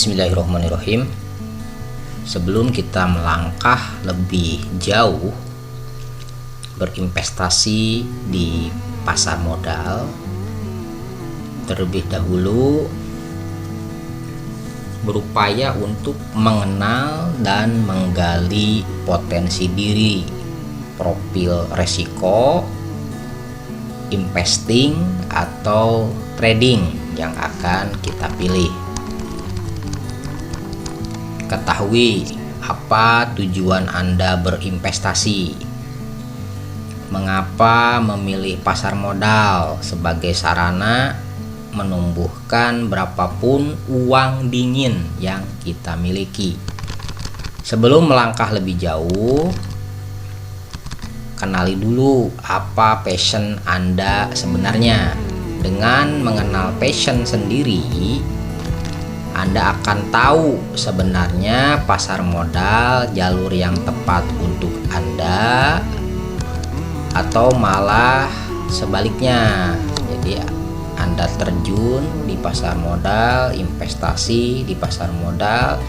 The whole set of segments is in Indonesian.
Bismillahirrahmanirrahim. Sebelum kita melangkah lebih jauh berinvestasi di pasar modal, terlebih dahulu berupaya untuk mengenal dan menggali potensi diri, profil resiko, investing atau trading yang akan kita pilih. Ketahui apa tujuan Anda berinvestasi, mengapa memilih pasar modal sebagai sarana menumbuhkan berapapun uang dingin yang kita miliki. Sebelum melangkah lebih jauh, kenali dulu apa passion Anda sebenarnya. Dengan mengenal passion sendiri, Anda akan tahu sebenarnya pasar modal jalur yang tepat untuk Anda atau malah sebaliknya. Jadi Anda terjun di pasar modal, investasi di pasar modal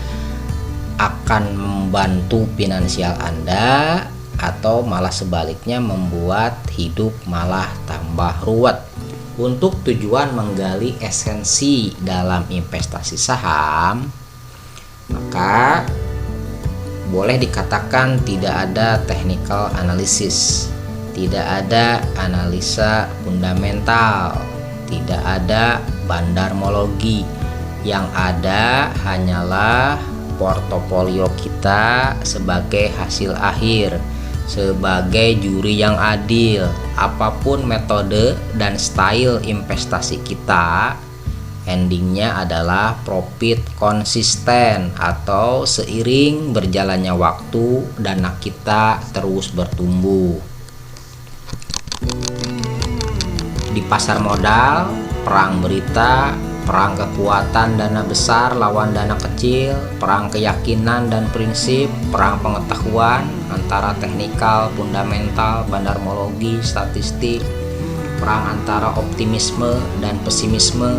akan membantu finansial Anda atau malah sebaliknya membuat hidup malah tambah ruwet. Untuk tujuan menggali esensi dalam investasi saham, maka boleh dikatakan tidak ada technical analysis, tidak ada analisa fundamental, tidak ada bandarmologi. Yang ada hanyalah portofolio kita sebagai hasil akhir, sebagai juri yang adil. Apapun metode dan style investasi kita, endingnya adalah profit konsisten atau seiring berjalannya waktu dana kita terus bertumbuh. Di pasar modal, perang berita, perang kekuatan dana besar lawan dana kecil, perang keyakinan dan prinsip, perang pengetahuan antara teknikal, fundamental, bandarmologi, statistik, perang antara optimisme dan pesimisme,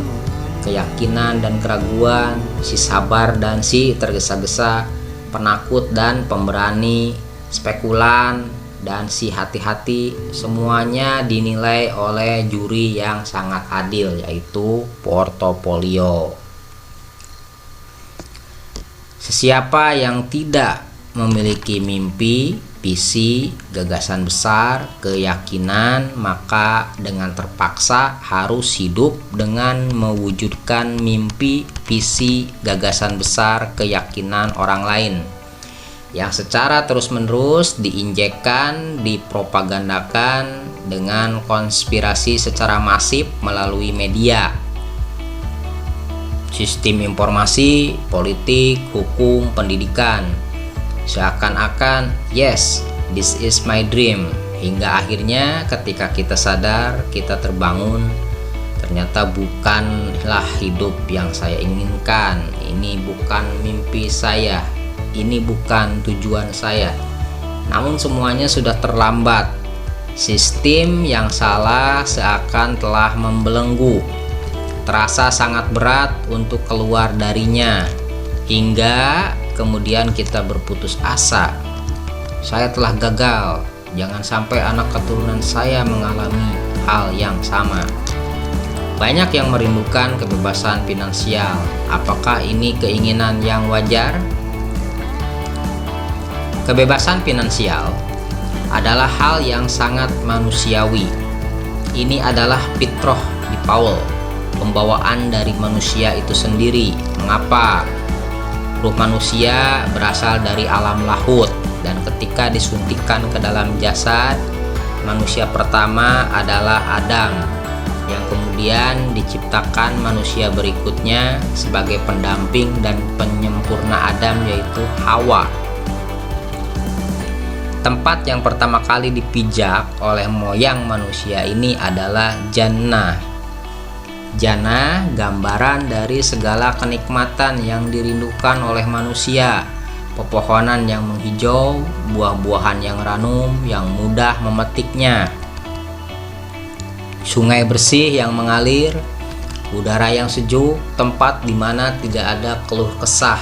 keyakinan dan keraguan, si sabar dan si tergesa-gesa, penakut dan pemberani, spekulan dan si hati-hati. Semuanya dinilai oleh juri yang sangat adil, yaitu portofolio. Sesiapa yang tidak memiliki mimpi, visi, gagasan besar, keyakinan, maka dengan terpaksa harus hidup dengan mewujudkan mimpi, visi, gagasan besar, keyakinan orang lain yang secara terus-menerus diinjekkan, dipropagandakan dengan konspirasi secara masif melalui media, sistem informasi, politik, hukum, pendidikan. Seakan-akan, yes, this is my dream. Hingga akhirnya ketika kita sadar, kita terbangun, ternyata bukanlah hidup yang saya inginkan. Ini bukan mimpi saya. Ini bukan tujuan saya. Namun semuanya sudah terlambat. Sistem yang salah seakan telah membelenggu. Terasa sangat berat untuk keluar darinya. Hingga kemudian kita berputus asa. Saya telah gagal. Jangan sampai anak keturunan saya mengalami hal yang sama. Banyak yang merindukan kebebasan finansial. Apakah ini keinginan yang wajar? Kebebasan finansial adalah hal yang sangat manusiawi. Ini adalah fitrah di Paul, pembawaan dari manusia itu sendiri. Mengapa? Ruh manusia berasal dari alam lahut, dan ketika disuntikkan ke dalam jasad, manusia pertama adalah Adam, yang kemudian diciptakan manusia berikutnya sebagai pendamping dan penyempurna Adam, yaitu Hawa. Tempat yang pertama kali dipijak oleh moyang manusia ini adalah Jannah. Jannah gambaran dari segala kenikmatan yang dirindukan oleh manusia. Pepohonan yang menghijau, buah-buahan yang ranum, yang mudah memetiknya. Sungai bersih yang mengalir, udara yang sejuk, tempat di mana tidak ada keluh kesah.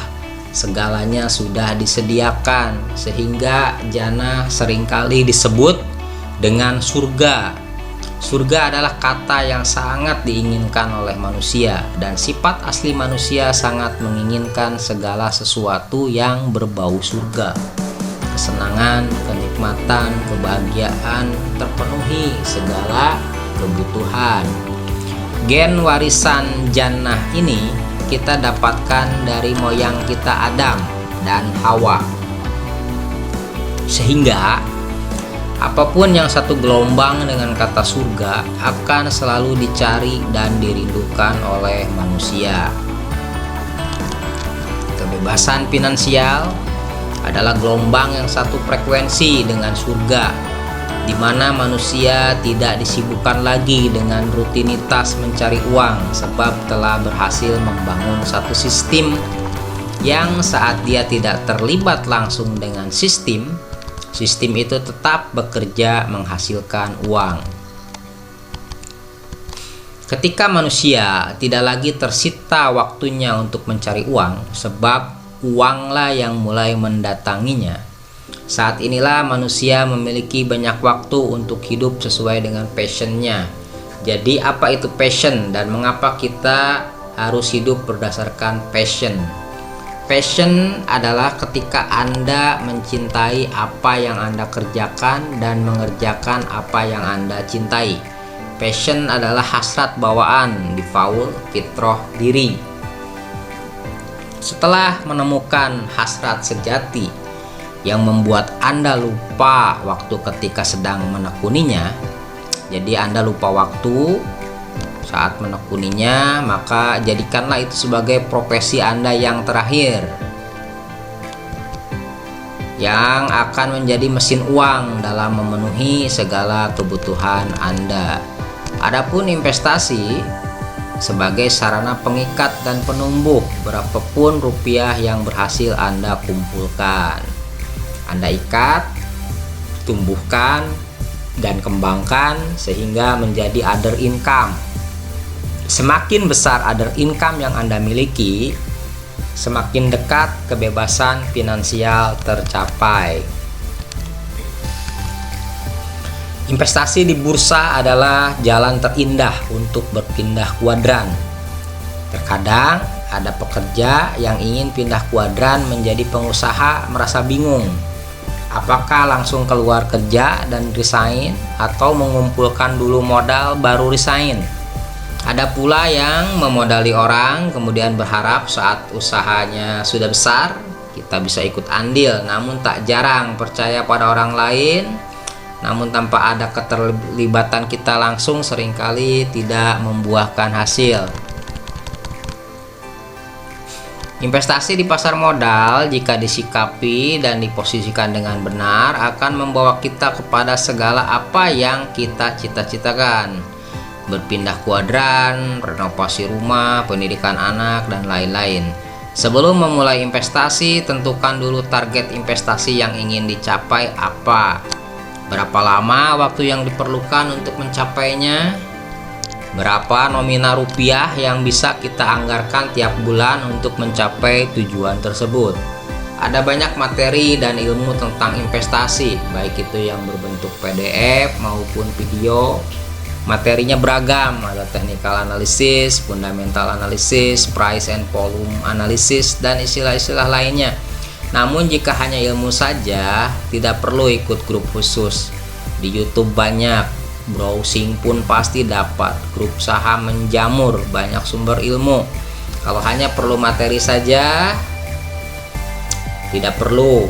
Segalanya sudah disediakan, sehingga jannah seringkali disebut dengan surga. Surga adalah kata yang sangat diinginkan oleh manusia, dan sifat asli manusia sangat menginginkan segala sesuatu yang berbau surga. Kesenangan, kenikmatan, kebahagiaan, terpenuhi segala kebutuhan. Gen warisan jannah ini kita dapatkan dari moyang kita Adam dan Hawa, sehingga apapun yang satu gelombang dengan kata surga akan selalu dicari dan dirindukan oleh manusia. Kebebasan finansial adalah gelombang yang satu frekuensi dengan surga, di mana manusia tidak disibukkan lagi dengan rutinitas mencari uang, sebab telah berhasil membangun satu sistem yang saat dia tidak terlibat langsung dengan sistem itu tetap bekerja menghasilkan uang. Ketika manusia tidak lagi tersita waktunya untuk mencari uang, sebab uanglah yang mulai mendatanginya, saat inilah manusia memiliki banyak waktu untuk hidup sesuai dengan passionnya. Jadi apa itu passion dan mengapa kita harus hidup berdasarkan passion? Passion adalah ketika Anda mencintai apa yang Anda kerjakan dan mengerjakan apa yang Anda cintai. Passion adalah hasrat bawaan, default fitrah diri. Setelah menemukan hasrat sejati yang membuat Anda lupa waktu ketika sedang menekuninya, jadi Anda lupa waktu saat menekuninya, maka jadikanlah itu sebagai profesi Anda yang terakhir, yang akan menjadi mesin uang dalam memenuhi segala kebutuhan Anda. Adapun investasi sebagai sarana pengikat dan penumbuh berapapun rupiah yang berhasil Anda kumpulkan. Anda ikat, tumbuhkan, dan kembangkan sehingga menjadi other income. Semakin besar other income yang Anda miliki, semakin dekat kebebasan finansial tercapai. Investasi di bursa adalah jalan terindah untuk berpindah kuadran. Terkadang ada pekerja yang ingin pindah kuadran menjadi pengusaha merasa bingung. Apakah langsung keluar kerja dan resign atau mengumpulkan dulu modal baru resign? Ada pula yang memodali orang kemudian berharap saat usahanya sudah besar kita bisa ikut andil, namun tak jarang percaya pada orang lain, namun tanpa ada keterlibatan kita langsung seringkali tidak membuahkan hasil. Investasi di pasar modal jika disikapi dan diposisikan dengan benar akan membawa kita kepada segala apa yang kita cita-citakan. Berpindah kuadran, renovasi rumah, pendidikan anak, dan lain-lain. Sebelum memulai investasi, tentukan dulu target investasi yang ingin dicapai apa. Berapa lama waktu yang diperlukan untuk mencapainya? Berapa nominal rupiah yang bisa kita anggarkan tiap bulan untuk mencapai tujuan tersebut? Ada banyak materi dan ilmu tentang investasi, baik itu yang berbentuk PDF maupun video. Materinya beragam, ada technical analysis, fundamental analysis, price and volume analysis, dan istilah-istilah lainnya. Namun jika hanya ilmu saja, tidak perlu ikut grup khusus. Di YouTube banyak, browsing pun pasti dapat. Grup saham menjamur, banyak sumber ilmu. Kalau hanya perlu materi saja, tidak perlu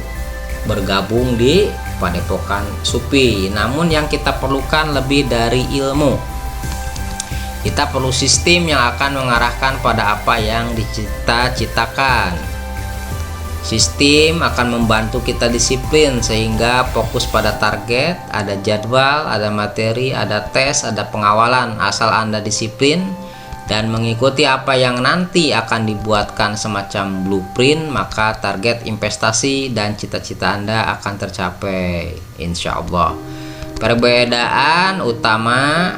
bergabung di Padepokan Supi. Namun yang kita perlukan lebih dari ilmu. Kita perlu sistem yang akan mengarahkan pada apa yang dicita-citakan. Sistem akan membantu kita disiplin sehingga fokus pada target, ada jadwal, ada materi, ada tes, ada pengawalan. Asal Anda disiplin dan mengikuti apa yang nanti akan dibuatkan semacam blueprint, maka target investasi dan cita-cita Anda akan tercapai, insya Allah. Perbedaan utama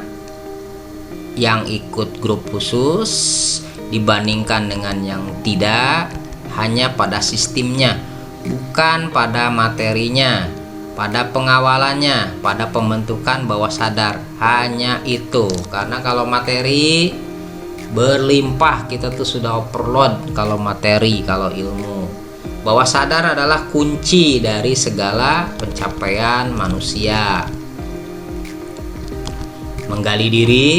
yang ikut grup khusus dibandingkan dengan yang tidak hanya pada sistemnya, bukan pada materinya, pada pengawalannya, pada pembentukan bawah sadar. Hanya itu. Karena kalau materi berlimpah, kita tuh sudah overload kalau materi, kalau ilmu. Bawah sadar adalah kunci dari segala pencapaian manusia. Menggali diri.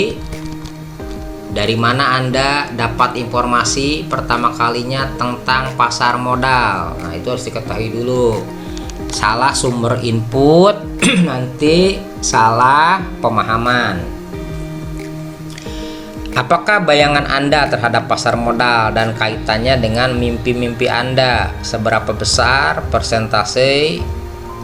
Dari mana Anda dapat informasi pertama kalinya tentang pasar modal? Nah, itu harus diketahui dulu. Salah sumber input, nanti salah pemahaman. Apakah bayangan Anda terhadap pasar modal dan kaitannya dengan mimpi-mimpi Anda? Seberapa besar persentase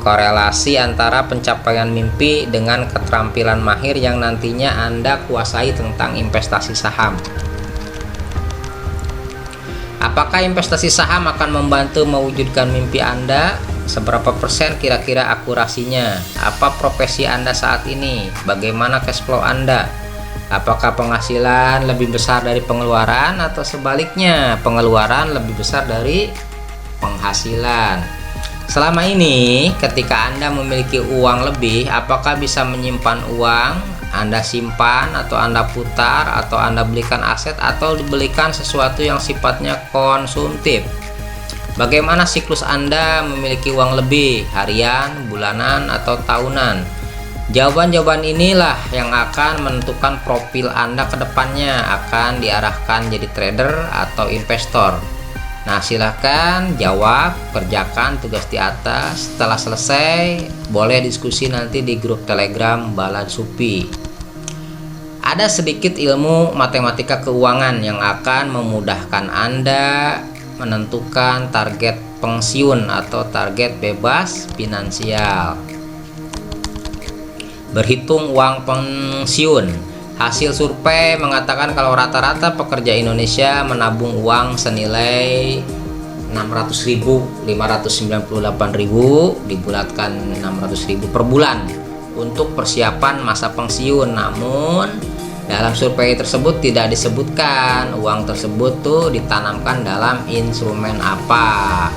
korelasi antara pencapaian mimpi dengan keterampilan mahir yang nantinya Anda kuasai tentang investasi saham? Apakah investasi saham akan membantu mewujudkan mimpi Anda? Seberapa persen kira-kira akurasinya? Apa profesi Anda saat ini? Bagaimana cash flow Anda? Apakah penghasilan lebih besar dari pengeluaran atau sebaliknya pengeluaran lebih besar dari penghasilan? Selama ini ketika Anda memiliki uang lebih, apakah bisa menyimpan uang Anda simpan atau Anda putar atau Anda belikan aset atau dibelikan sesuatu yang sifatnya konsumtif? Bagaimana siklus Anda memiliki uang lebih, harian, bulanan, atau tahunan? Jawaban-jawaban inilah yang akan menentukan profil Anda ke depannya, akan diarahkan jadi trader atau investor. Nah, silahkan jawab, kerjakan tugas di atas. Setelah selesai, boleh diskusi nanti di grup Telegram Balad Supi. Ada sedikit ilmu matematika keuangan yang akan memudahkan Anda menentukan target pensiun atau target bebas finansial. Berhitung uang pensiun. Hasil survei mengatakan kalau rata-rata pekerja Indonesia menabung uang senilai 600.000, 598.000, dibulatkan 600.000 per bulan untuk persiapan masa pensiun. Namun dalam survei tersebut tidak disebutkan uang tersebut tuh ditanamkan dalam instrumen apa.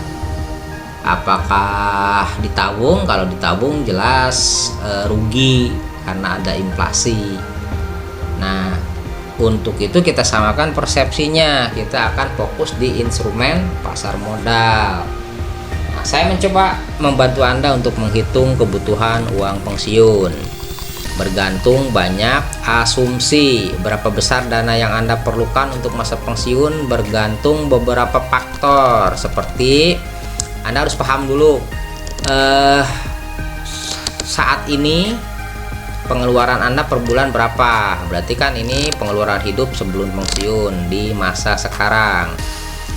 Apakah ditabung? Kalau ditabung jelas rugi karena ada inflasi. Nah, untuk itu kita samakan persepsinya. Kita akan fokus di instrumen pasar modal. Nah, saya mencoba membantu Anda untuk menghitung kebutuhan uang pensiun. Bergantung banyak asumsi. Berapa besar dana yang Anda perlukan untuk masa pensiun bergantung beberapa faktor. Seperti Anda harus paham dulu saat ini pengeluaran Anda per bulan berapa. Berarti kan ini pengeluaran hidup sebelum pensiun di masa sekarang.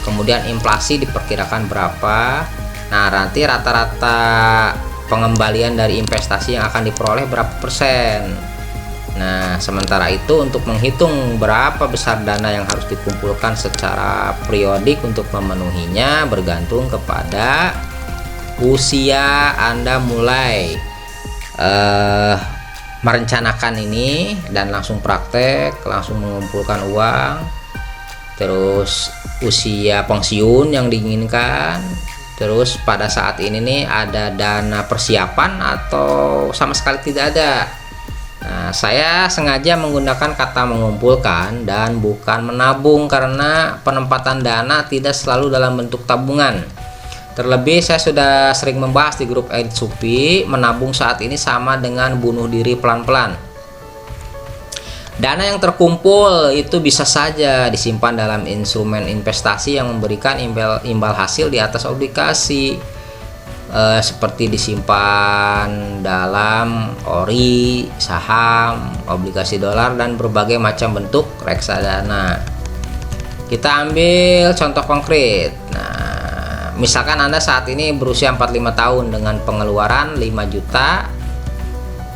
Kemudian inflasi diperkirakan berapa. Nah, nanti rata-rata pengembalian dari investasi yang akan diperoleh berapa persen. Nah, sementara itu untuk menghitung berapa besar dana yang harus dikumpulkan secara periodik untuk memenuhinya bergantung kepada usia Anda mulai merencanakan ini dan langsung praktek, langsung mengumpulkan uang, terus usia pensiun yang diinginkan, terus pada saat ini nih ada dana persiapan atau sama sekali tidak ada. Nah, saya sengaja menggunakan kata mengumpulkan dan bukan menabung karena penempatan dana tidak selalu dalam bentuk tabungan. Terlebih saya sudah sering membahas di grup Edit Supi, menabung saat ini sama dengan bunuh diri pelan-pelan. Dana yang terkumpul itu bisa saja disimpan dalam instrumen investasi yang memberikan imbal hasil di atas obligasi, seperti disimpan dalam ori, saham, obligasi dolar, dan berbagai macam bentuk reksadana. Kita ambil contoh konkret. Nah, misalkan Anda saat ini berusia 45 tahun dengan pengeluaran 5 juta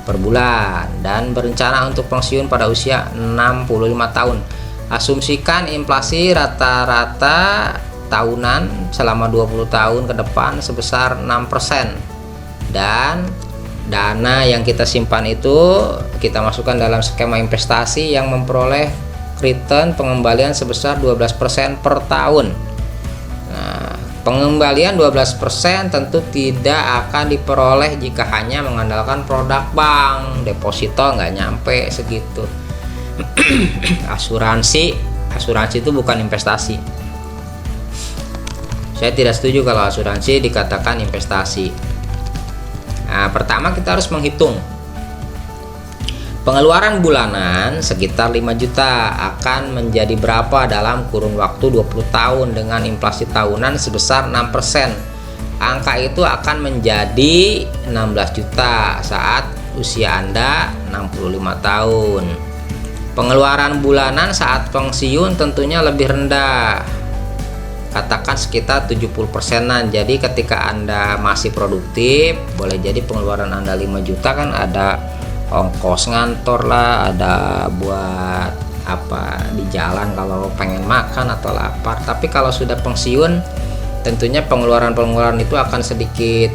per bulan dan berencana untuk pensiun pada usia 65 tahun. Asumsikan inflasi rata-rata tahunan selama 20 tahun ke depan sebesar 6% dan dana yang kita simpan itu kita masukkan dalam skema investasi yang memperoleh return pengembalian sebesar 12% per tahun. Nah, pengembalian 12% tentu tidak akan diperoleh jika hanya mengandalkan produk bank. Deposito nggak nyampe segitu. Asuransi itu bukan investasi. Saya tidak setuju kalau asuransi dikatakan investasi. Nah, pertama kita harus menghitung pengeluaran bulanan sekitar 5 juta akan menjadi berapa dalam kurun waktu 20 tahun dengan inflasi tahunan sebesar 6%. Angka itu akan menjadi 16 juta saat usia Anda 65 tahun. Pengeluaran bulanan saat pensiun tentunya lebih rendah, katakan sekitar 70%-an. Jadi ketika Anda masih produktif, boleh jadi pengeluaran Anda 5 juta kan ada ongkos ngantor lah, ada buat apa di jalan kalau pengen makan atau lapar. Tapi kalau sudah pensiun, tentunya pengeluaran itu akan sedikit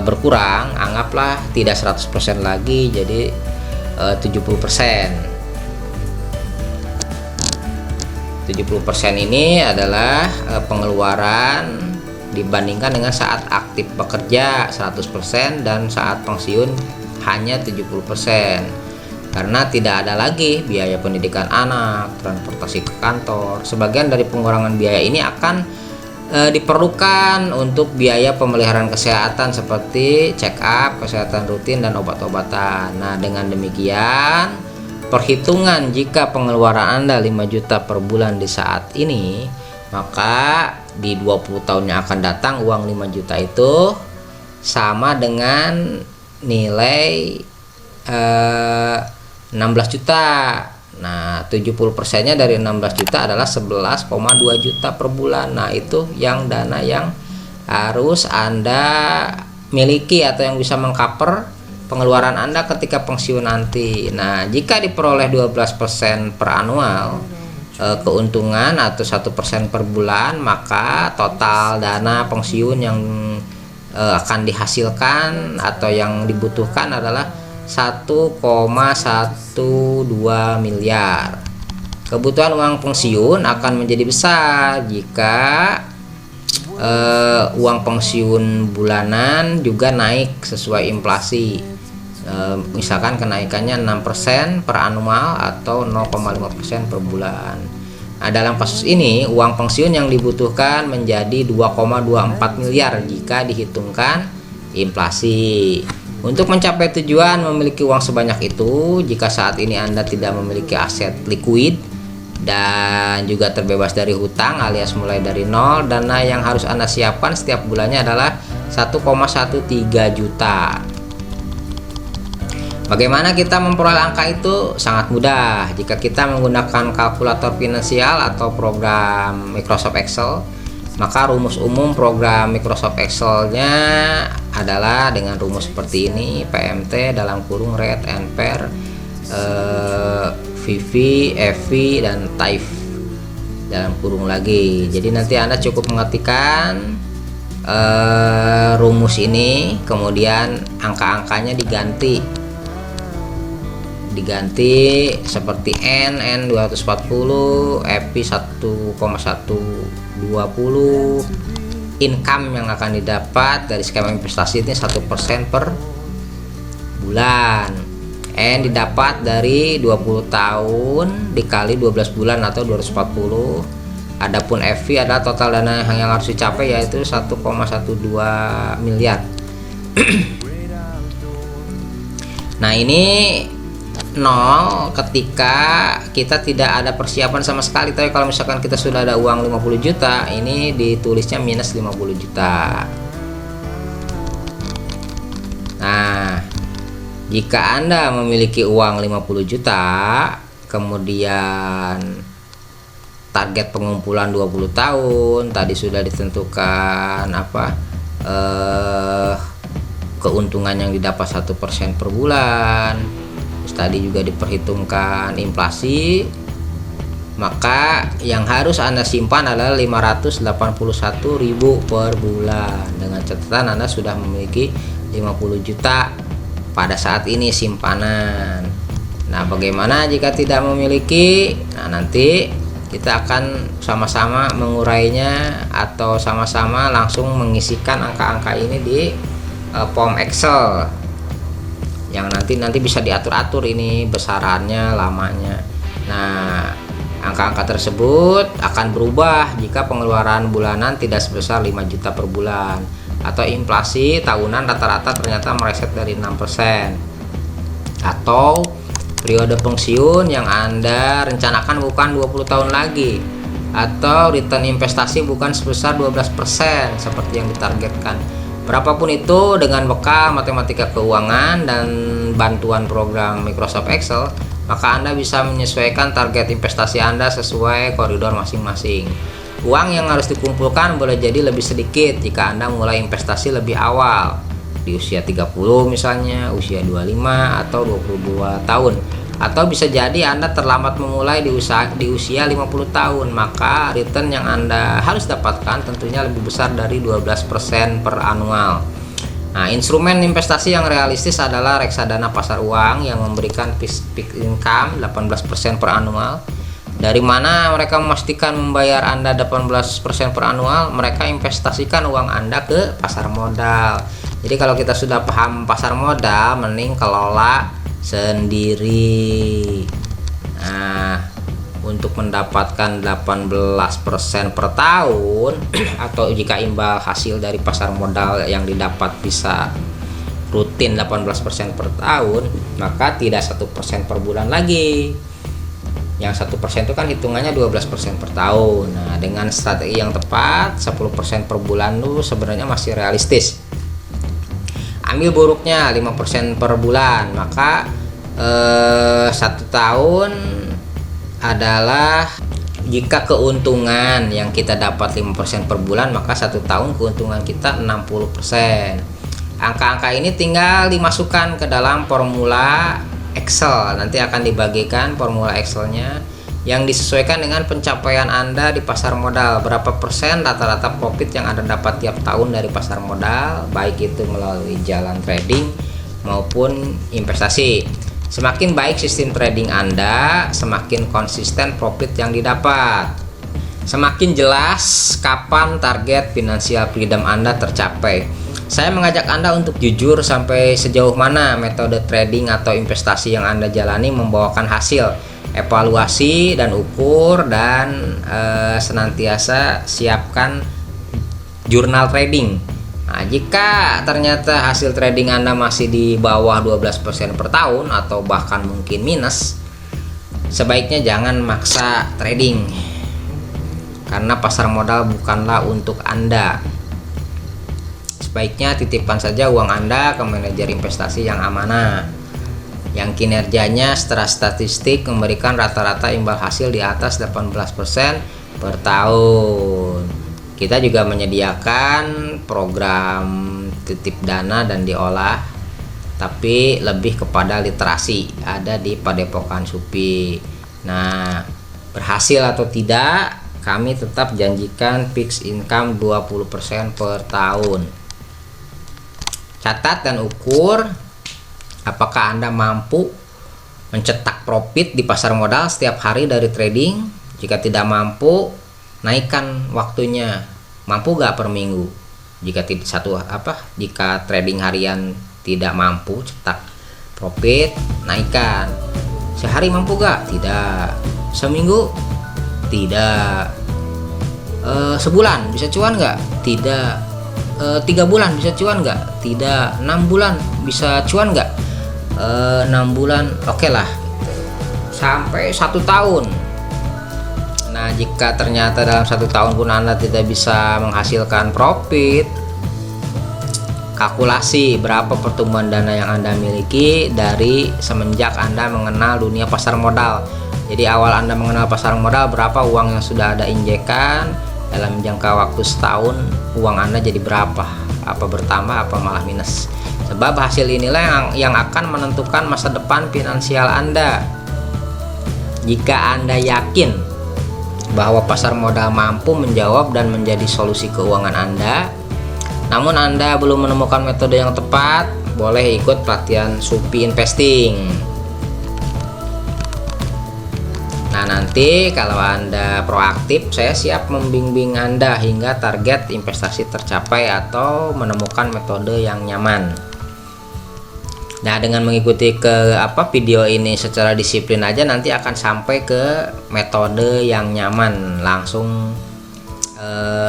berkurang. Anggaplah tidak 100% lagi, jadi 70%. 70% ini adalah pengeluaran dibandingkan dengan saat aktif bekerja 100% dan saat pensiun hanya 70%. Karena tidak ada lagi biaya pendidikan anak, transportasi ke kantor. Sebagian dari pengurangan biaya ini akan diperlukan untuk biaya pemeliharaan kesehatan seperti check up, kesehatan rutin dan obat-obatan. Nah, dengan demikian perhitungan jika pengeluaran Anda 5 juta per bulan di saat ini, maka di 20 tahun yang akan datang uang 5 juta itu sama dengan nilai 16 juta. Nah, 70%-nya dari 16 juta adalah 11,2 juta per bulan. Nah, itu yang dana yang harus Anda miliki atau yang bisa mengcover pengeluaran Anda ketika pensiun nanti. Nah, jika diperoleh 12% per annual keuntungan atau 1% per bulan, maka total dana pensiun yang akan dihasilkan atau yang dibutuhkan adalah 1,12 miliar. Kebutuhan uang pensiun akan menjadi besar jika uang pensiun bulanan juga naik sesuai inflasi. Misalkan kenaikannya 6% per annual atau 0,5% per bulan. Nah, dalam kasus ini uang pensiun yang dibutuhkan menjadi 2,24 miliar jika dihitungkan inflasi. Untuk mencapai tujuan memiliki uang sebanyak itu, jika saat ini Anda tidak memiliki aset likuid dan juga terbebas dari hutang alias mulai dari nol, dana yang harus Anda siapkan setiap bulannya adalah 1,13 juta. Bagaimana kita memperoleh angka itu? Sangat mudah jika kita menggunakan kalkulator finansial atau program Microsoft Excel. Maka rumus umum program Microsoft Excel-nya adalah dengan rumus seperti ini: PMT dalam kurung rate and pair, VV, FV, dan TIFE dalam kurung lagi. Jadi nanti Anda cukup mengetikkan rumus ini, kemudian angka-angkanya diganti seperti N 240, FP 1,120, income yang akan didapat dari skema investasi ini 1% per bulan. N didapat dari 20 tahun dikali 12 bulan atau 240. Adapun FV adalah total dana yang harus dicapai, yaitu 1,12 miliar. Nah, ini 0 ketika kita tidak ada persiapan sama sekali. Tapi kalau misalkan kita sudah ada uang 50 juta, ini ditulisnya minus 50 juta. Nah, jika Anda memiliki uang 50 juta, kemudian target pengumpulan 20 tahun, tadi sudah ditentukan keuntungan yang didapat 1% per bulan. Terus tadi juga diperhitungkan inflasi, maka yang harus Anda simpan adalah 581.000 per bulan. Dengan catatan Anda sudah memiliki 50 juta pada saat ini simpanan. Nah, bagaimana jika tidak memiliki? Nah, nanti kita akan sama-sama mengurainya atau sama-sama langsung mengisikan angka-angka ini di form Excel yang nanti bisa diatur-atur ini besarannya, lamanya. Nah, angka-angka tersebut akan berubah jika pengeluaran bulanan tidak sebesar 5 juta per bulan atau inflasi tahunan rata-rata ternyata meleset dari 6%, atau periode pensiun yang Anda rencanakan bukan 20 tahun lagi, atau return investasi bukan sebesar 12% seperti yang ditargetkan. Berapapun itu, dengan bekal matematika keuangan dan bantuan program Microsoft Excel, maka Anda bisa menyesuaikan target investasi Anda sesuai koridor masing-masing. Uang yang harus dikumpulkan boleh jadi lebih sedikit jika Anda mulai investasi lebih awal, di usia 30 misalnya, usia 25 atau 22 tahun. Atau bisa jadi Anda terlambat memulai di usia 50 tahun, maka return yang Anda harus dapatkan tentunya lebih besar dari 12% per annual. Nah, instrumen investasi yang realistis adalah reksadana pasar uang yang memberikan fixed income 18% per annual. Dari mana mereka memastikan membayar Anda 18% per annual? Mereka investasikan uang Anda ke pasar modal. Jadi kalau kita sudah paham pasar modal, mending kelola sendiri. Nah, untuk mendapatkan 18% per tahun atau jika imbal hasil dari pasar modal yang didapat bisa rutin 18% per tahun, maka tidak 1% per bulan lagi. Yang 1% itu kan hitungannya 12% per tahun. Nah, dengan strategi yang tepat, 10% per bulan itu sebenarnya masih realistis. Ambil buruknya 5% per bulan, maka 1 tahun adalah jika keuntungan yang kita dapat 5% per bulan, maka 1 tahun keuntungan kita 60%. Angka-angka ini tinggal dimasukkan ke dalam formula Excel. Nanti akan dibagikan formula Excelnya yang disesuaikan dengan pencapaian Anda di pasar modal. Berapa persen rata-rata profit yang Anda dapat tiap tahun dari pasar modal, baik itu melalui jalan trading maupun investasi. Semakin baik sistem trading Anda, semakin konsisten profit yang didapat. Semakin jelas kapan target financial freedom Anda tercapai. Saya mengajak Anda untuk jujur sampai sejauh mana metode trading atau investasi yang Anda jalani membawakan hasil. Evaluasi dan ukur, dan senantiasa siapkan jurnal trading. Nah, jika ternyata hasil trading Anda masih di bawah 12% per tahun atau bahkan mungkin minus, sebaiknya jangan maksa trading, karena pasar modal bukanlah untuk Anda. Sebaiknya titipkan saja uang Anda ke manajer investasi yang amanah, yang kinerjanya secara statistik memberikan rata-rata imbal hasil di atas 18% per tahun. Kita juga menyediakan program titip dana dan diolah, tapi lebih kepada literasi, ada di Padepokan Supi. Nah, berhasil atau tidak, kami tetap janjikan fixed income 20% per tahun. Catat dan ukur apakah Anda mampu mencetak profit di pasar modal setiap hari dari trading. Jika tidak mampu, naikkan waktunya. Mampu gak per minggu? Jika jika trading harian tidak mampu cetak profit, naikkan. Sehari mampu gak? Tidak. Seminggu? Tidak. Sebulan bisa cuan gak? Tidak. 3 bulan bisa cuan nggak? Tidak. 6 bulan bisa cuan nggak? 6 bulan oke lah, sampai 1 tahun. Nah, jika ternyata dalam 1 tahun pun Anda tidak bisa menghasilkan profit, kalkulasi berapa pertumbuhan dana yang Anda miliki dari semenjak Anda mengenal dunia pasar modal. Jadi awal Anda mengenal pasar modal, berapa uang yang sudah Anda injekkan dalam jangka waktu setahun, uang Anda jadi berapa? Apa bertambah, apa malah minus? Sebab hasil inilah yang akan menentukan masa depan finansial Anda. Jika Anda yakin bahwa pasar modal mampu menjawab dan menjadi solusi keuangan Anda, namun Anda belum menemukan metode yang tepat, boleh ikut pelatihan Suppi Investing. Nah, nanti kalau Anda proaktif, saya siap membimbing Anda hingga target investasi tercapai atau menemukan metode yang nyaman. Nah, dengan mengikuti video ini secara disiplin aja, nanti akan sampai ke metode yang nyaman, langsung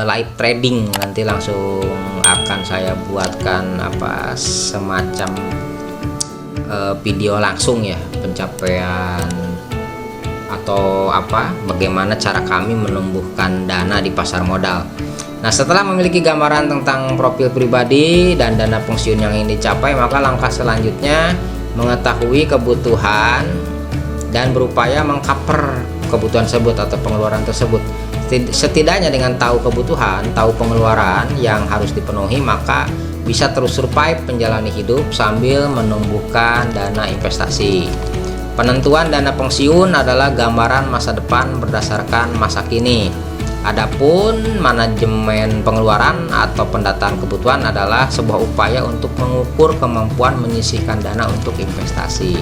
live trading. Nanti langsung akan saya buatkan semacam video langsung ya, pencapaian atau bagaimana cara kami menumbuhkan dana di pasar modal. Nah, setelah memiliki gambaran tentang profil pribadi dan dana pensiun yang ingin dicapai, maka langkah selanjutnya mengetahui kebutuhan dan berupaya mengcover kebutuhan tersebut atau pengeluaran tersebut. Setidaknya dengan tahu kebutuhan, tahu pengeluaran yang harus dipenuhi, maka bisa terus survive menjalani hidup sambil menumbuhkan dana investasi. Penentuan dana pensiun adalah gambaran masa depan berdasarkan masa kini. Adapun manajemen pengeluaran atau pendataan kebutuhan adalah sebuah upaya untuk mengukur kemampuan menyisihkan dana untuk investasi.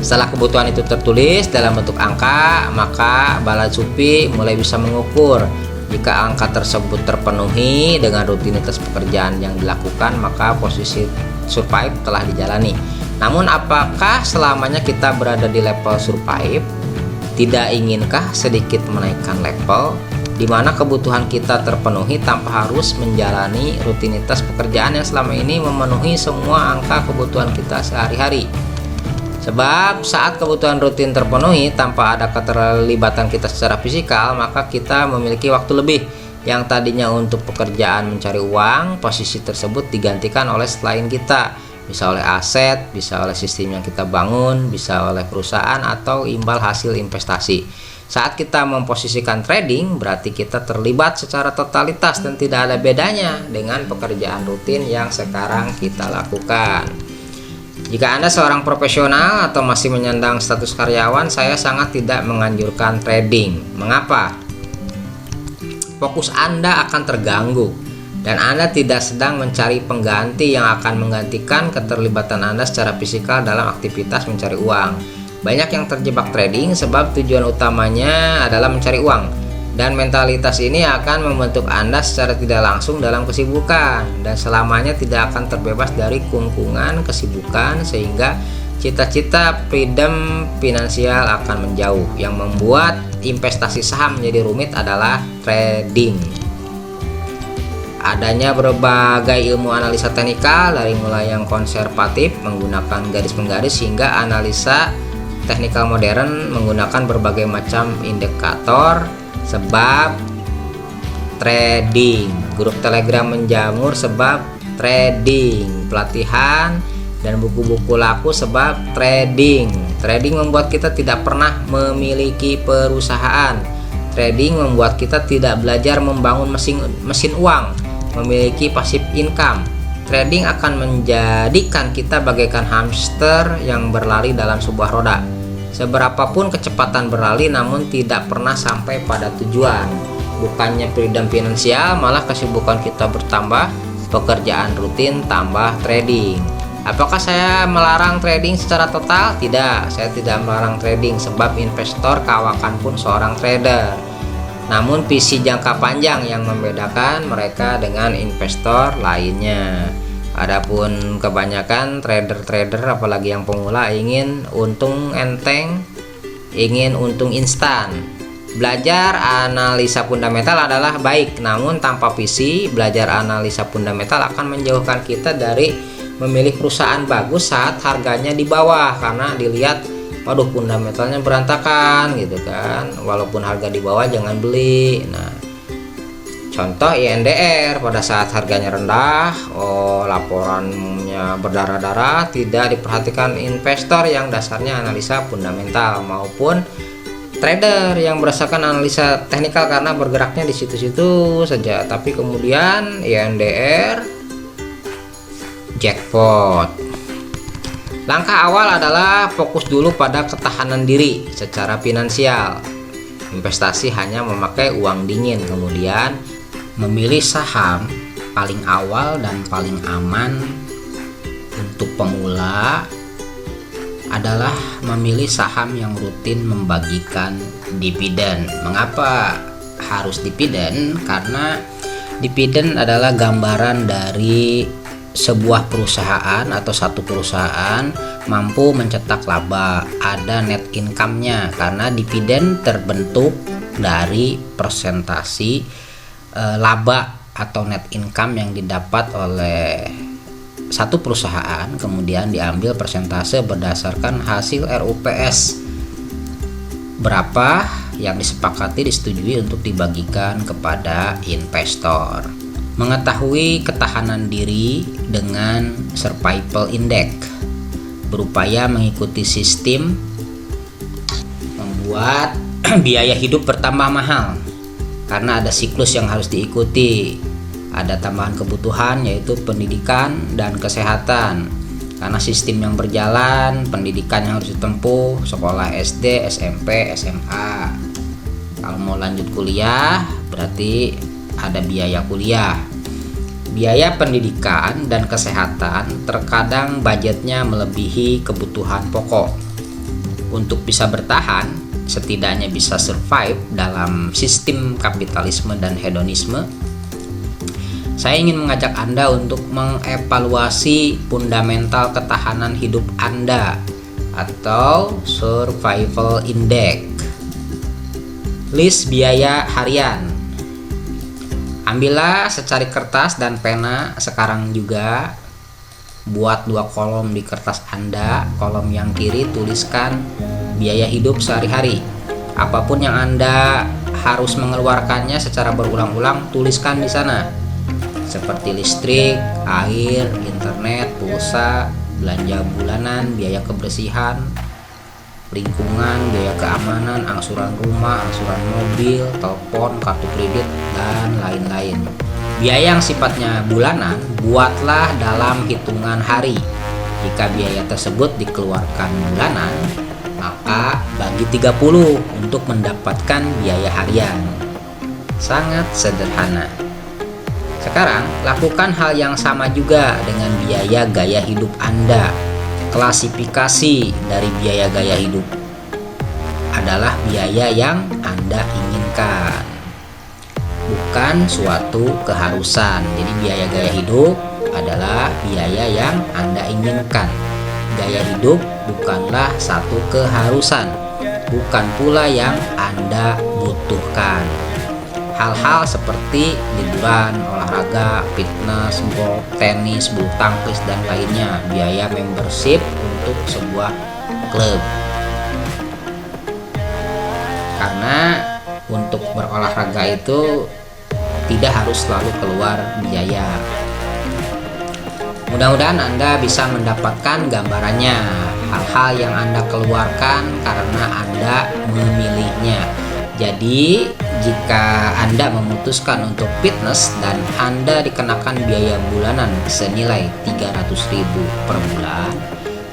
Setelah kebutuhan itu tertulis dalam bentuk angka, maka Balai Suppi mulai bisa mengukur jika angka tersebut terpenuhi dengan rutinitas pekerjaan yang dilakukan, maka posisi survive telah dijalani. Namun, apakah selamanya kita berada di level survive? Tidak inginkah sedikit menaikkan level di mana kebutuhan kita terpenuhi tanpa harus menjalani rutinitas pekerjaan yang selama ini memenuhi semua angka kebutuhan kita sehari-hari? Sebab saat kebutuhan rutin terpenuhi tanpa ada keterlibatan kita secara fisikal, maka kita memiliki waktu lebih yang tadinya untuk pekerjaan mencari uang. Posisi tersebut digantikan oleh selain kita, bisa oleh aset, bisa oleh sistem yang kita bangun, bisa oleh perusahaan atau imbal hasil investasi. Saat kita memposisikan trading, berarti kita terlibat secara totalitas dan tidak ada bedanya dengan pekerjaan rutin yang sekarang kita lakukan. Jika Anda seorang profesional atau masih menyandang status karyawan, saya sangat tidak menganjurkan trading. Mengapa? Fokus Anda akan terganggu dan Anda tidak sedang mencari pengganti yang akan menggantikan keterlibatan Anda secara fisikal dalam aktivitas mencari uang. Banyak yang terjebak trading sebab tujuan utamanya adalah mencari uang, dan mentalitas ini akan membentuk Anda secara tidak langsung dalam kesibukan dan selamanya tidak akan terbebas dari kungkungan kesibukan, sehingga cita-cita freedom finansial akan menjauh. Yang membuat investasi saham menjadi rumit adalah trading. Adanya berbagai ilmu analisa teknikal, dari mulai yang konservatif menggunakan garis penggaris hingga analisa teknikal modern menggunakan berbagai macam indikator. Sebab trading, grup Telegram menjamur sebab trading, pelatihan dan buku-buku laku sebab trading. Trading membuat kita tidak pernah memiliki perusahaan. Trading membuat kita tidak belajar membangun mesin uang, memiliki passive income. Trading akan menjadikan kita bagaikan hamster yang berlari dalam sebuah roda. Seberapapun kecepatan berlari namun tidak pernah sampai pada tujuan. Bukannya freedom finansial, malah kesibukan kita bertambah, pekerjaan rutin tambah trading. Apakah saya melarang trading secara total? Tidak, saya tidak melarang trading sebab investor kawakan pun seorang trader. Namun visi jangka panjang yang membedakan mereka dengan investor lainnya. Adapun kebanyakan trader-trader apalagi yang pemula ingin untung enteng, ingin untung instan. Belajar analisa fundamental adalah baik, namun tanpa visi, belajar analisa fundamental akan menjauhkan kita dari memilih perusahaan bagus saat harganya di bawah, karena dilihat waduh fundamentalnya berantakan gitu kan. Walaupun harga di bawah jangan beli. Nah, contoh INDR pada saat harganya rendah, laporannya berdarah-darah, tidak diperhatikan investor yang dasarnya analisa fundamental, maupun trader yang berdasarkan analisa teknikal karena bergeraknya di situ-situ saja. Tapi kemudian INDR jackpot. Langkah awal adalah fokus dulu pada ketahanan diri secara finansial. Investasi hanya memakai uang dingin, kemudian memilih saham paling awal dan paling aman untuk pemula adalah memilih saham yang rutin membagikan dividen. Mengapa harus dividen? Karena dividen adalah gambaran dari sebuah perusahaan atau satu perusahaan mampu mencetak laba, ada net income-nya, karena dividen terbentuk dari persentasi laba atau net income yang didapat oleh satu perusahaan, kemudian diambil persentase berdasarkan hasil RUPS berapa yang disepakati disetujui untuk dibagikan kepada investor. Mengetahui ketahanan diri dengan survival index, berupaya mengikuti sistem membuat biaya hidup bertambah mahal karena ada siklus yang harus diikuti. Ada tambahan kebutuhan yaitu pendidikan dan kesehatan. Karena sistem yang berjalan, pendidikan yang harus ditempuh, sekolah SD, SMP, SMA. Kalau mau lanjut kuliah, berarti ada biaya kuliah. Biaya pendidikan dan kesehatan terkadang budgetnya melebihi kebutuhan pokok. Untuk bisa bertahan, setidaknya bisa survive dalam sistem kapitalisme dan hedonisme, saya ingin mengajak Anda untuk mengevaluasi fundamental ketahanan hidup Anda atau survival index. List biaya harian. Ambillah secari kertas dan pena sekarang juga. Buat 2 kolom di kertas Anda. Kolom yang kiri tuliskan biaya hidup sehari-hari. Apapun yang Anda harus mengeluarkannya secara berulang-ulang, tuliskan di sana. Seperti listrik, air, internet, pulsa, belanja bulanan, biaya kebersihan, lingkungan, biaya keamanan, angsuran rumah, angsuran mobil, telepon, kartu kredit, dan lain-lain. Biaya yang sifatnya bulanan, buatlah dalam hitungan hari. Jika biaya tersebut dikeluarkan bulanan, maka bagi 30 untuk mendapatkan biaya harian. Sangat sederhana. Sekarang, lakukan hal yang sama juga dengan biaya gaya hidup Anda. Klasifikasi dari biaya gaya hidup adalah biaya yang Anda inginkan, bukan suatu keharusan. Jadi biaya gaya hidup adalah biaya yang Anda inginkan. Gaya hidup bukanlah satu keharusan, bukan pula yang Anda butuhkan. Hal-hal seperti liburan, olahraga, fitness, golf, tenis, bulu tangkis, dan lainnya, biaya membership untuk sebuah klub. Karena untuk berolahraga itu tidak harus selalu keluar biaya. Mudah-mudahan Anda bisa mendapatkan gambarannya, hal-hal yang Anda keluarkan karena Anda memilihnya. Jadi, jika Anda memutuskan untuk fitness dan Anda dikenakan biaya bulanan senilai 300.000 per bulan,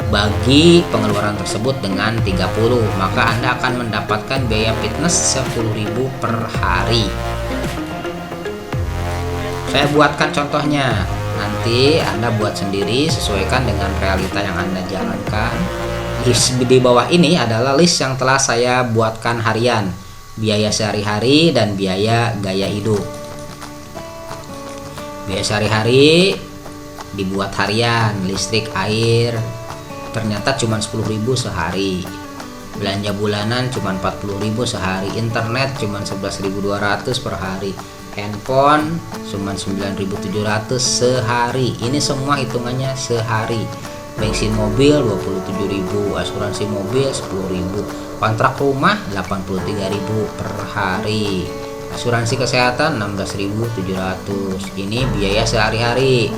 bagi pengeluaran tersebut dengan 30, maka Anda akan mendapatkan biaya fitness 10.000 per hari. Saya buatkan contohnya, nanti Anda buat sendiri sesuaikan dengan realita yang Anda jalankan. Di bawah ini adalah list yang telah saya buatkan harian. Biaya sehari-hari dan biaya gaya hidup. Biaya sehari-hari dibuat harian, listrik, air, ternyata cuma 10.000 sehari. Belanja bulanan cuma 40.000 sehari, internet cuma 11.200 per hari, handphone cuma 9.700 sehari. Ini semua hitungannya sehari. Bensin mobil 27.000, asuransi mobil 10.000, kontrak rumah 83.000 per hari, asuransi kesehatan 16.700. Ini biaya sehari-hari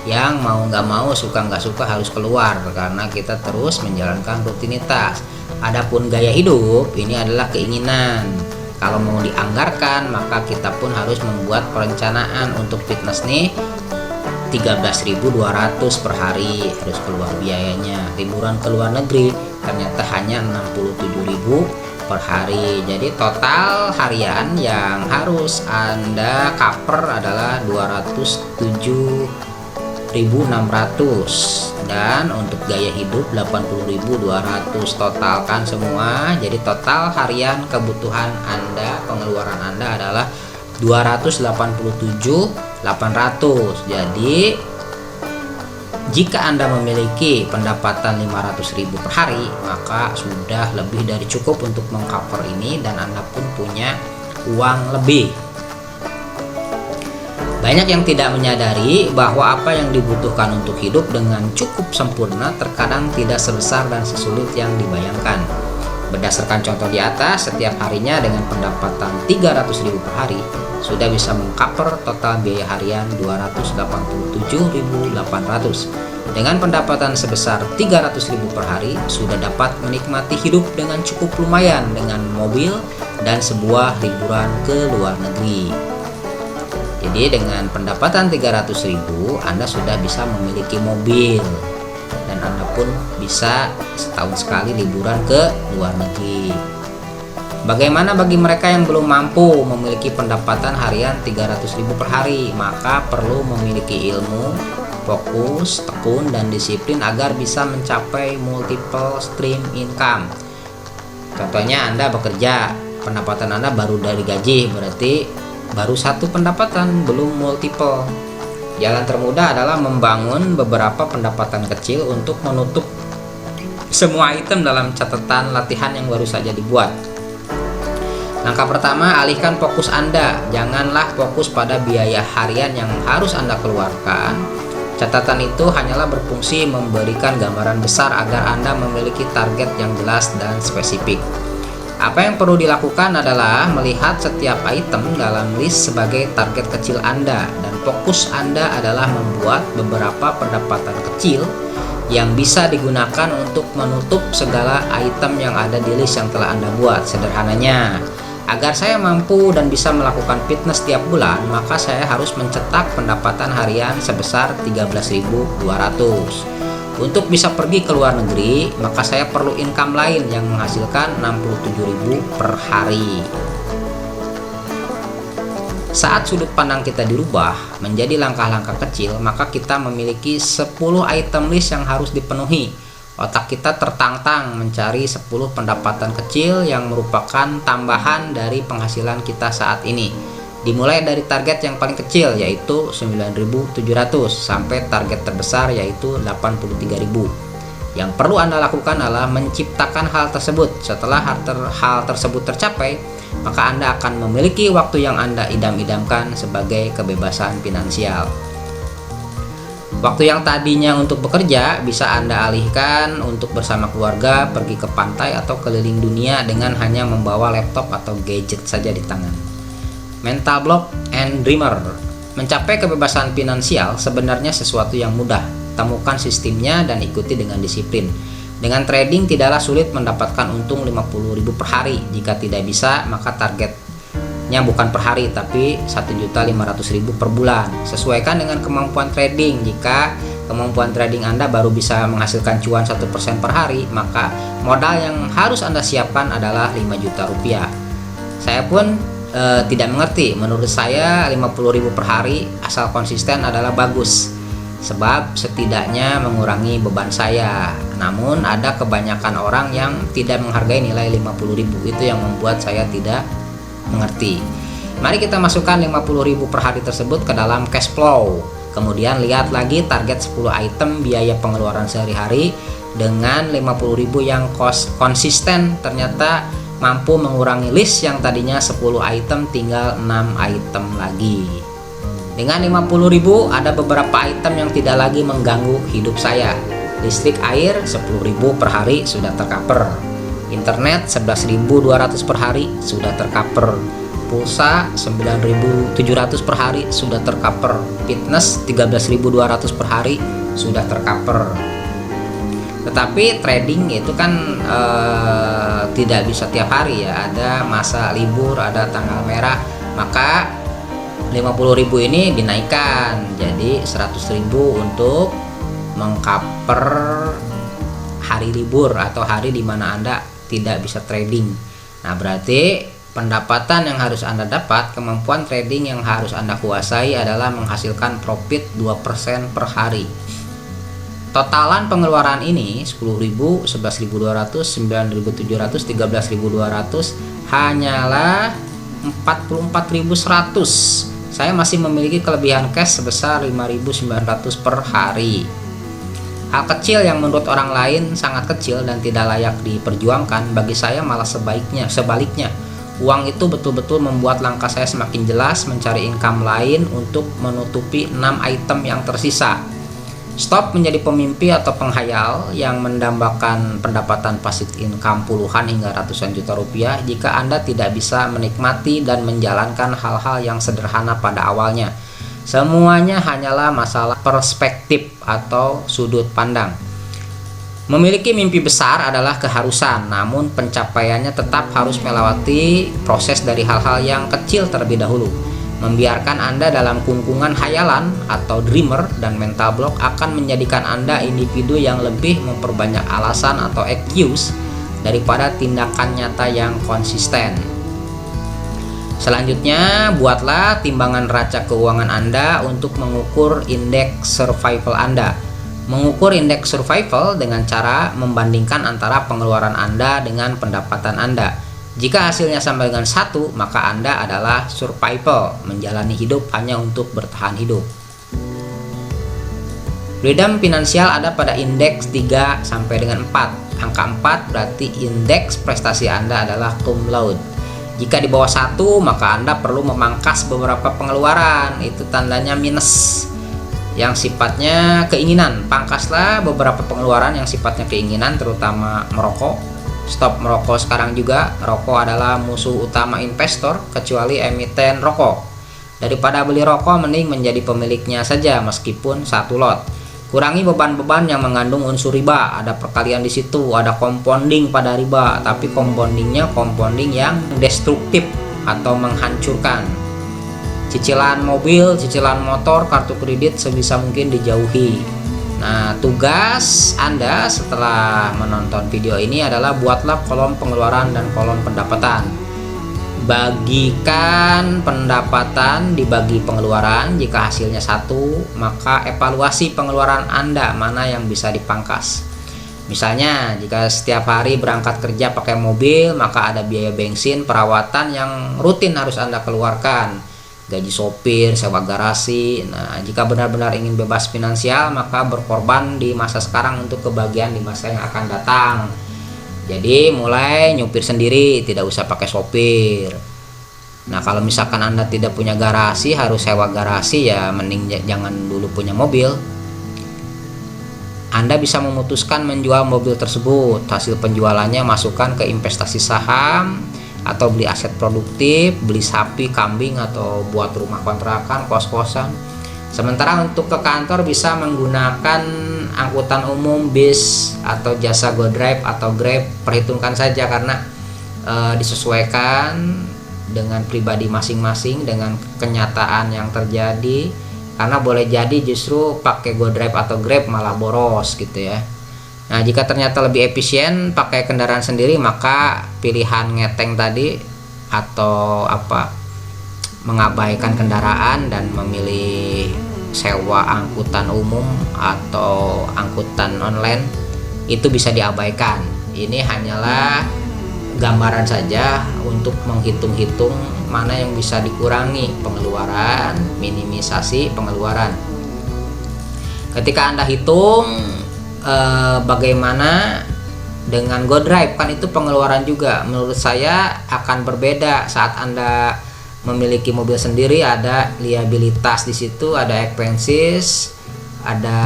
yang mau nggak mau, suka nggak suka harus keluar karena kita terus menjalankan rutinitas. Adapun gaya hidup ini adalah keinginan. Kalau mau dianggarkan, maka kita pun harus membuat perencanaan. Untuk fitness nih 13.200 per hari harus keluar biayanya. Liburan ke luar negeri ternyata hanya 67.000 per hari. Jadi total harian yang harus Anda cover adalah 207.600. Dan untuk gaya hidup 80.200, totalkan semua. Jadi total harian kebutuhan Anda, pengeluaran Anda adalah 287.800. Jadi jika Anda memiliki pendapatan 500.000 per hari, maka sudah lebih dari cukup untuk mengcover ini dan Anda pun punya uang lebih. Banyak yang tidak menyadari bahwa apa yang dibutuhkan untuk hidup dengan cukup sempurna terkadang tidak sebesar dan sesulit yang dibayangkan. Berdasarkan contoh di atas, setiap harinya dengan pendapatan 300.000 per hari sudah bisa mengcover total biaya harian 287.800. Dengan pendapatan sebesar 300.000 per hari sudah dapat menikmati hidup dengan cukup lumayan dengan mobil dan sebuah liburan ke luar negeri. Jadi dengan pendapatan 300.000 Anda sudah bisa memiliki mobil dan Anda pun bisa setahun sekali liburan ke luar negeri. Bagaimana bagi mereka yang belum mampu memiliki pendapatan harian 300.000 per hari? Maka perlu memiliki ilmu, fokus, tekun, dan disiplin agar bisa mencapai multiple stream income. Contohnya Anda bekerja, pendapatan Anda baru dari gaji, berarti baru satu pendapatan, belum multiple. Jalan termudah adalah membangun beberapa pendapatan kecil untuk menutup semua item dalam catatan latihan yang baru saja dibuat. Langkah pertama, alihkan fokus Anda. Janganlah fokus pada biaya harian yang harus Anda keluarkan. Catatan itu hanyalah berfungsi memberikan gambaran besar agar Anda memiliki target yang jelas dan spesifik. Apa yang perlu dilakukan adalah melihat setiap item dalam list sebagai target kecil Anda, dan fokus Anda adalah membuat beberapa pendapatan kecil yang bisa digunakan untuk menutup segala item yang ada di list yang telah Anda buat. Sederhananya, agar saya mampu dan bisa melakukan fitness tiap bulan, maka saya harus mencetak pendapatan harian sebesar 13.200. Untuk bisa pergi ke luar negeri, maka saya perlu income lain yang menghasilkan 67.000 per hari. Saat sudut pandang kita dirubah menjadi langkah-langkah kecil, maka kita memiliki 10 item list yang harus dipenuhi. Otak kita tertantang mencari 10 pendapatan kecil yang merupakan tambahan dari penghasilan kita saat ini. Dimulai dari target yang paling kecil yaitu 9.700 sampai target terbesar yaitu 83.000. Yang perlu Anda lakukan adalah menciptakan hal tersebut. Setelah hal tersebut tercapai, maka Anda akan memiliki waktu yang Anda idam-idamkan sebagai kebebasan finansial. Waktu yang tadinya untuk bekerja bisa Anda alihkan untuk bersama keluarga, pergi ke pantai atau keliling dunia dengan hanya membawa laptop atau gadget saja di tangan. Mental block and dreamer. Mencapai kebebasan finansial sebenarnya sesuatu yang mudah. Temukan sistemnya dan ikuti dengan disiplin. Dengan trading tidaklah sulit mendapatkan untung 50.000 per hari. Jika tidak bisa, maka targetnya bukan per hari tapi 1.500.000 per bulan. Sesuaikan dengan kemampuan trading. Jika kemampuan trading Anda baru bisa menghasilkan cuan 1% per hari, maka modal yang harus Anda siapkan adalah 5 juta rupiah. Saya pun tidak mengerti. Menurut saya 50.000 per hari asal konsisten adalah bagus, sebab setidaknya mengurangi beban saya. Namun ada kebanyakan orang yang tidak menghargai nilai 50.000. Itu yang membuat saya tidak mengerti. Mari kita masukkan 50.000 per hari tersebut ke dalam cash flow. Kemudian lihat lagi target 10 item biaya pengeluaran sehari-hari. Dengan 50.000 yang konsisten, ternyata mampu mengurangi list yang tadinya 10 item tinggal 6 item lagi. Dengan 50.000 ada beberapa item yang tidak lagi mengganggu hidup saya. Listrik air 10.000 per hari sudah tercover. Internet 11.200 per hari sudah tercover. Pulsa 9.700 per hari sudah tercover. Fitness 13.200 per hari sudah tercover. Tetapi trading itu kan tidak bisa tiap hari ya, ada masa libur, ada tanggal merah, maka 50.000 ini dinaikkan jadi 100.000 untuk mengcover hari libur atau hari di mana Anda tidak bisa trading. Nah, berarti pendapatan yang harus Anda dapat, kemampuan trading yang harus Anda kuasai adalah menghasilkan profit 2% per hari. Totalan pengeluaran ini 10.000, 11.200, 9.700, 13.200 hanyalah 44.100. Saya masih memiliki kelebihan cash sebesar 5.900 per hari. Hal kecil yang menurut orang lain sangat kecil dan tidak layak diperjuangkan, bagi saya malah sebaliknya. Uang itu betul-betul membuat langkah saya semakin jelas mencari income lain untuk menutupi 6 item yang tersisa. Stop menjadi pemimpi atau penghayal yang mendambakan pendapatan passive income puluhan hingga ratusan juta rupiah jika Anda tidak bisa menikmati dan menjalankan hal-hal yang sederhana pada awalnya. Semuanya hanyalah masalah perspektif atau sudut pandang. Memiliki mimpi besar adalah keharusan, namun pencapaiannya tetap harus melewati proses dari hal-hal yang kecil terlebih dahulu. Membiarkan Anda dalam kungkungan hayalan atau dreamer dan mental block akan menjadikan Anda individu yang lebih memperbanyak alasan atau excuse daripada tindakan nyata yang konsisten. Selanjutnya, buatlah timbangan raca keuangan Anda untuk mengukur indeks survival Anda. Mengukur indeks survival dengan cara membandingkan antara pengeluaran Anda dengan pendapatan Anda. Jika hasilnya sama dengan 1, maka Anda adalah survival, menjalani hidup hanya untuk bertahan hidup. Freedom finansial ada pada indeks 3 sampai dengan 4. Angka 4 berarti indeks prestasi Anda adalah cum laude. Jika di bawah 1, maka Anda perlu memangkas beberapa pengeluaran, itu tandanya minus. Yang sifatnya keinginan, pangkaslah beberapa pengeluaran yang sifatnya keinginan, terutama merokok. Stop merokok sekarang juga. Rokok adalah musuh utama investor, kecuali emiten rokok. Daripada beli rokok, mending menjadi pemiliknya saja meskipun 1 lot. Kurangi beban-beban yang mengandung unsur riba. Ada perkalian di situ, ada compounding pada riba, tapi compoundingnya compounding yang destruktif atau menghancurkan. Cicilan mobil, cicilan motor, kartu kredit sebisa mungkin dijauhi. Nah, tugas Anda setelah menonton video ini adalah buatlah kolom pengeluaran dan kolom pendapatan. Bagikan pendapatan dibagi pengeluaran. Jika hasilnya 1, maka evaluasi pengeluaran Anda mana yang bisa dipangkas. Misalnya, jika setiap hari berangkat kerja pakai mobil, maka ada biaya bensin, perawatan yang rutin harus Anda keluarkan. Gaji sopir, sewa garasi. Nah, jika benar-benar ingin bebas finansial, maka berkorban di masa sekarang untuk kebahagiaan di masa yang akan datang. Jadi mulai nyupir sendiri, tidak usah pakai sopir. Nah, kalau misalkan Anda tidak punya garasi, harus sewa garasi, ya mending jangan dulu punya mobil. Anda bisa memutuskan menjual mobil tersebut. Hasil penjualannya masukkan ke investasi saham, atau beli aset produktif, beli sapi, kambing, atau buat rumah kontrakan, kos-kosan. Sementara untuk ke kantor bisa menggunakan angkutan umum, bis, atau jasa GoDrive atau Grab. Perhitungkan saja karena disesuaikan dengan pribadi masing-masing, dengan kenyataan yang terjadi. Karena boleh jadi justru pakai GoDrive atau Grab malah boros gitu ya. Nah, jika ternyata lebih efisien pakai kendaraan sendiri, maka pilihan ngeteng tadi atau mengabaikan kendaraan dan memilih sewa angkutan umum atau angkutan online itu bisa diabaikan. Ini hanyalah gambaran saja untuk menghitung-hitung mana yang bisa dikurangi pengeluaran, minimisasi pengeluaran. Ketika Anda hitung bagaimana dengan GoDrive, kan itu pengeluaran juga. Menurut saya akan berbeda saat Anda memiliki mobil sendiri. Ada liabilitas di situ, ada expenses, ada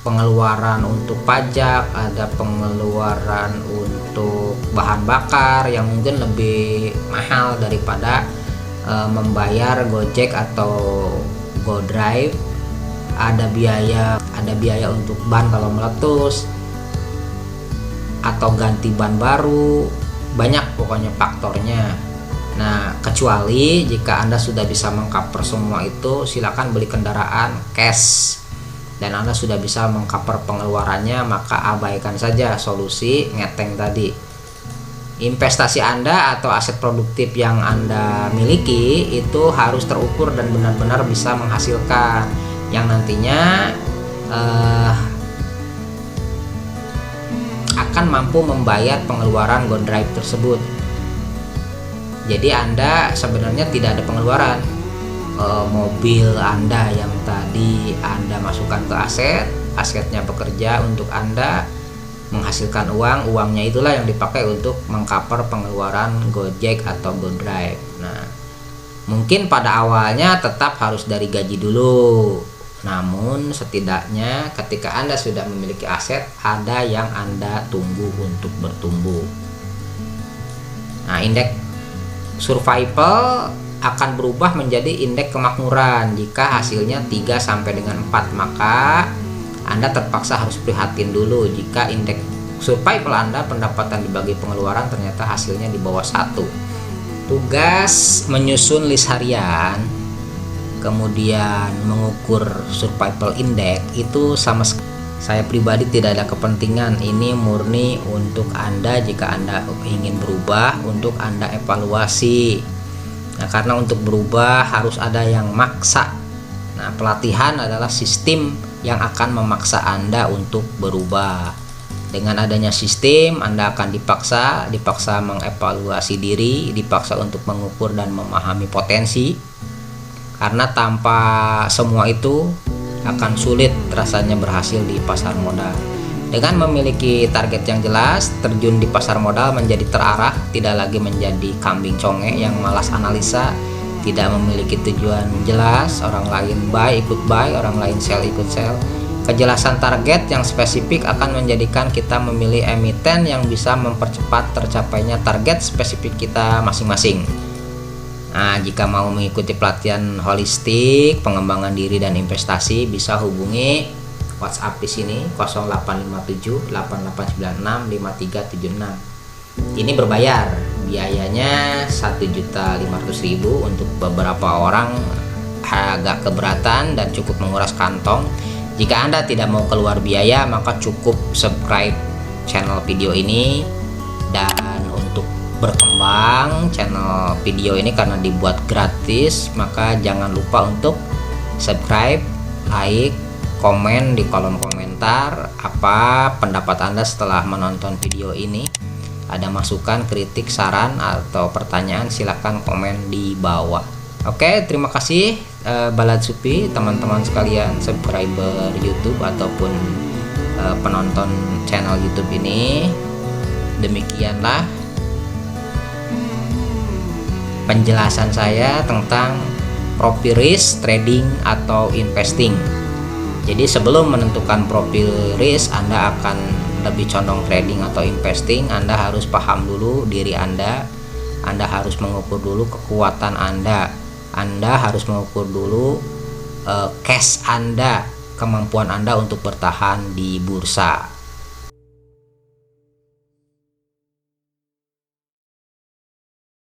pengeluaran untuk pajak, ada pengeluaran untuk bahan bakar yang mungkin lebih mahal daripada membayar Gojek atau GoDrive. Ada biaya untuk ban kalau meletus atau ganti ban baru, banyak pokoknya faktornya. Nah, kecuali jika Anda sudah bisa mengcover semua itu, silakan beli kendaraan cash dan Anda sudah bisa mengcover pengeluarannya, maka abaikan saja solusi ngeteng tadi. Investasi Anda atau aset produktif yang Anda miliki itu harus terukur dan benar-benar bisa menghasilkan, yang nantinya akan mampu membayar pengeluaran GoDrive tersebut. Jadi Anda sebenarnya tidak ada pengeluaran. Mobil Anda yang tadi Anda masukkan ke aset, asetnya bekerja untuk Anda, menghasilkan uang, uangnya itulah yang dipakai untuk mengcover pengeluaran Gojek atau GoDrive. Nah, mungkin pada awalnya tetap harus dari gaji dulu. Namun setidaknya ketika Anda sudah memiliki aset, ada yang Anda tunggu untuk bertumbuh. Nah, indeks survival akan berubah menjadi indeks kemakmuran jika hasilnya 3 sampai dengan 4, maka Anda terpaksa harus prihatin dulu jika indeks survival Anda, pendapatan dibagi pengeluaran, ternyata hasilnya di bawah 1. Tugas menyusun list harian kemudian mengukur survival index itu sama sekali saya pribadi tidak ada kepentingan. Ini murni untuk Anda jika Anda ingin berubah, untuk Anda evaluasi. Nah, karena untuk berubah harus ada yang maksa. Nah, pelatihan adalah sistem yang akan memaksa Anda untuk berubah. Dengan adanya sistem, Anda akan dipaksa mengevaluasi diri, dipaksa untuk mengukur dan memahami potensi. Karena tanpa semua itu akan sulit rasanya berhasil di pasar modal. Dengan memiliki target yang jelas, terjun di pasar modal menjadi terarah, tidak lagi menjadi kambing conge yang malas analisa, tidak memiliki tujuan jelas, orang lain buy ikut buy, orang lain sell ikut sell. Kejelasan target yang spesifik akan menjadikan kita memilih emiten yang bisa mempercepat tercapainya target spesifik kita masing-masing. Nah, jika mau mengikuti pelatihan holistik, pengembangan diri dan investasi, bisa hubungi WhatsApp di sini 0857 8896 5376. Ini berbayar, biayanya 1.500.000 untuk beberapa orang agak keberatan dan cukup menguras kantong. Jika Anda tidak mau keluar biaya, maka cukup subscribe channel video ini. Dan untuk berkembang channel video ini karena dibuat gratis, maka jangan lupa untuk subscribe, like, komen di kolom komentar apa pendapat Anda setelah menonton video ini. Ada masukan, kritik, saran atau pertanyaan, silahkan komen di bawah. Oke, terima kasih Balad Supi, teman-teman sekalian subscriber YouTube ataupun penonton channel YouTube ini. Demikianlah penjelasan saya tentang profil risk, trading atau investing. Jadi sebelum menentukan profil risk, Anda akan lebih condong trading atau investing, Anda harus paham dulu diri Anda. Anda harus mengukur dulu kekuatan Anda. Anda harus mengukur dulu cash Anda, kemampuan Anda untuk bertahan di bursa.